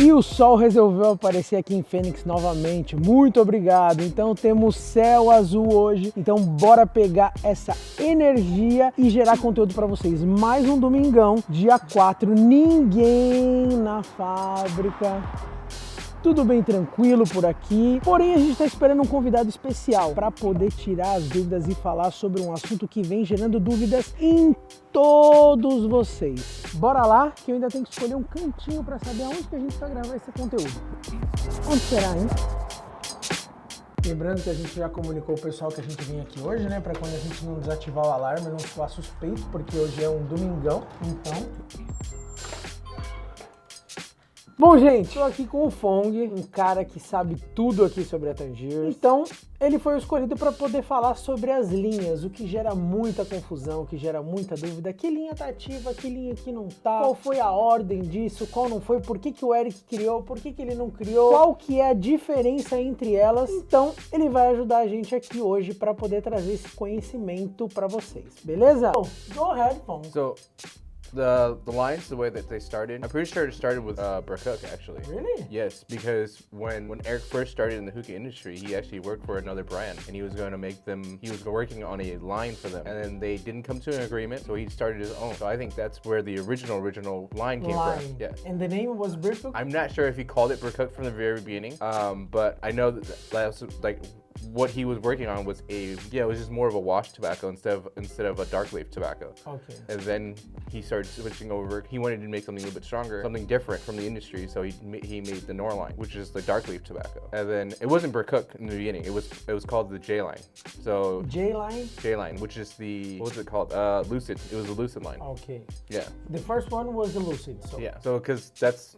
E o sol resolveu aparecer aqui em Fênix novamente. Muito obrigado. Então temos céu azul hoje. Então bora pegar essa energia e gerar conteúdo para vocês. Mais um domingão, dia 4. Ninguém na fábrica. Tudo bem tranquilo por aqui, porém a gente está esperando um convidado especial para poder tirar as dúvidas e falar sobre um assunto que vem gerando dúvidas em todos vocês. Bora lá, que eu ainda tenho que escolher um cantinho para saber aonde que a gente vai gravar esse conteúdo. Onde será, hein? Lembrando que a gente já comunicou o pessoal que a gente vem aqui hoje, né? Para quando a gente não desativar o alarme, não soar suspeito, porque hoje é um domingão, então... Bom, gente, estou aqui com o Fong, um cara que sabe tudo aqui sobre a Tangiers. Então, ele foi escolhido para poder falar sobre as linhas, o que gera muita confusão, o que gera muita dúvida. Que linha tá ativa, que linha que não tá, qual foi a ordem disso, qual não foi, por que o Eric criou, por que ele não criou, qual que é a diferença entre elas. Então, ele vai ajudar a gente aqui hoje para poder trazer esse conhecimento para vocês, beleza? Bom, go ahead, Fong. The lines, the way that they started, I'm pretty sure it started with Burkook, actually. Really? Yes, because when Eric first started in the hookah industry, he actually worked for another brand, and he was going to make them, he was working on a line for them, and then they didn't come to an agreement, so he started his own. So I think that's where the original line came from. Yeah. And the name was Burkook? I'm not sure if he called it Burkook from the very beginning, but I know that was like, what he was working on was it was just more of a wash tobacco instead of a dark leaf tobacco. Okay. And then he started switching over. He wanted to make something a little bit stronger, something different from the industry. So he made the Nor line, which is the dark leaf tobacco. And then it wasn't Burkook in the beginning. It was called the J line. So J line. J line, which is the, what was it called? Lucid. It was the Lucid line. Okay. Yeah. The first one was the Lucid. So yeah. So because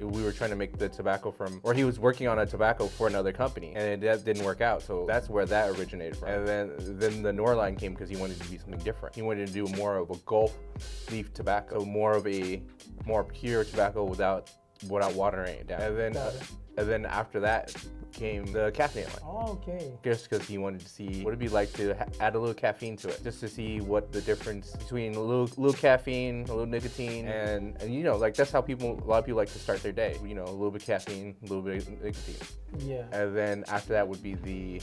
we were trying to make the tobacco from, or he was working on a tobacco for another company, and that didn't work out. So that's where that originated from. And then the Nor line came because he wanted to be something different. He wanted to do more of a Gulf leaf tobacco, so more of a more pure tobacco without watering it down. And then after that came the caffeine line. Oh, okay. Just because he wanted to see what it'd be like to add a little caffeine to it, just to see what the difference between a little caffeine, a little nicotine, and you know, like that's how a lot of people like to start their day. You know, a little bit of caffeine, a little bit of nicotine. Yeah. And then after that would be the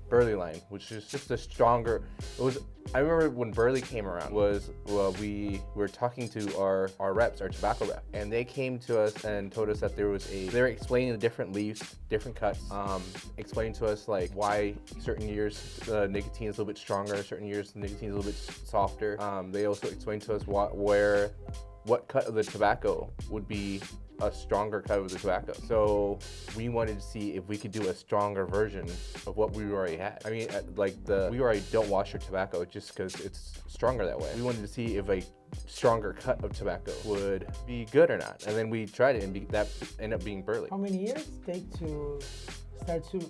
Burley line, which is just a stronger. I remember when Burley came around, we were talking to our reps, our tobacco rep, and they came to us and told us that they were explaining the different leaves, different cuts, explaining to us like why certain years the nicotine is a little bit stronger, certain years the nicotine is a little bit softer. They also explained to us what cut of the tobacco would be a stronger cut of the tobacco. So we wanted to see if we could do a stronger version of what we already had. I mean, we already don't wash your tobacco just because it's stronger that way. We wanted to see if a stronger cut of tobacco would be good or not. And then we tried it, and that ended up being Burley. How many years take to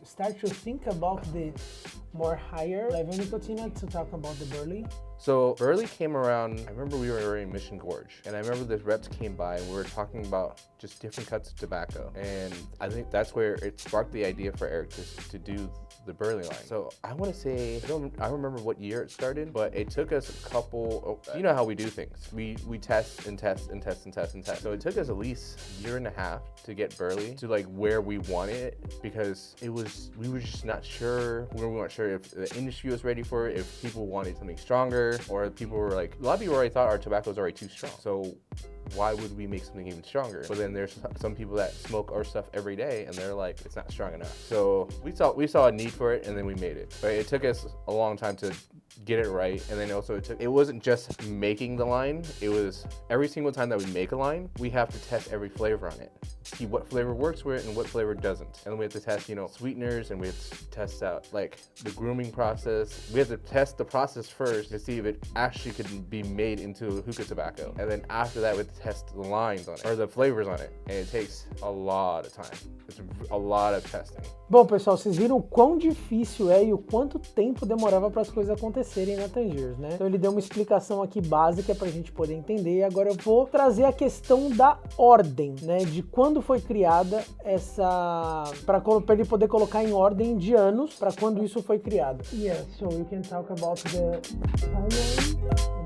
start to think about the more higher level nicotine to talk about the Burley? So Burley came around, I remember we were in Mission Gorge, and I remember the reps came by and we were talking about just different cuts of tobacco. And I think that's where it sparked the idea for Eric to do the Burley line. So I want to say, I don't remember what year it started, but it took us a couple, you know how we do things. We test and test and test and test and test. So it took us at least a year and a half to get Burley to like where we wanted it, because we were just not sure. We weren't sure if the industry was ready for it, if people wanted something stronger, or people were like, a lot of people already thought our tobacco was already too strong. So why would we make something even stronger? But then there's some people that smoke our stuff every day and they're like, it's not strong enough. So we saw a need for it, and then we made it. But it took us a long time to get it right. And then also it wasn't just making the line, it was every single time that we make a line, we have to test every flavor on it, see what flavor works with it and what flavor doesn't. And then we have to test, you know, sweeteners, and we have to test out like the grooming process. We have to test the process first to see if it actually could be made into hookah tobacco. And then after that, we have to test the lines on it, or the flavors on it. And it takes a lot of time. It's a lot of testing. Bom, pessoal, vocês viram o quão difícil é e o quanto tempo demorava para as coisas acontecerem na Tangiers, né? Então ele deu uma explicação aqui básica para a gente poder entender. E agora eu vou trazer a questão da ordem, né? De quando foi criada essa... para ele poder colocar em ordem de anos para quando isso foi criado. Yeah, so you can talk about the timeline.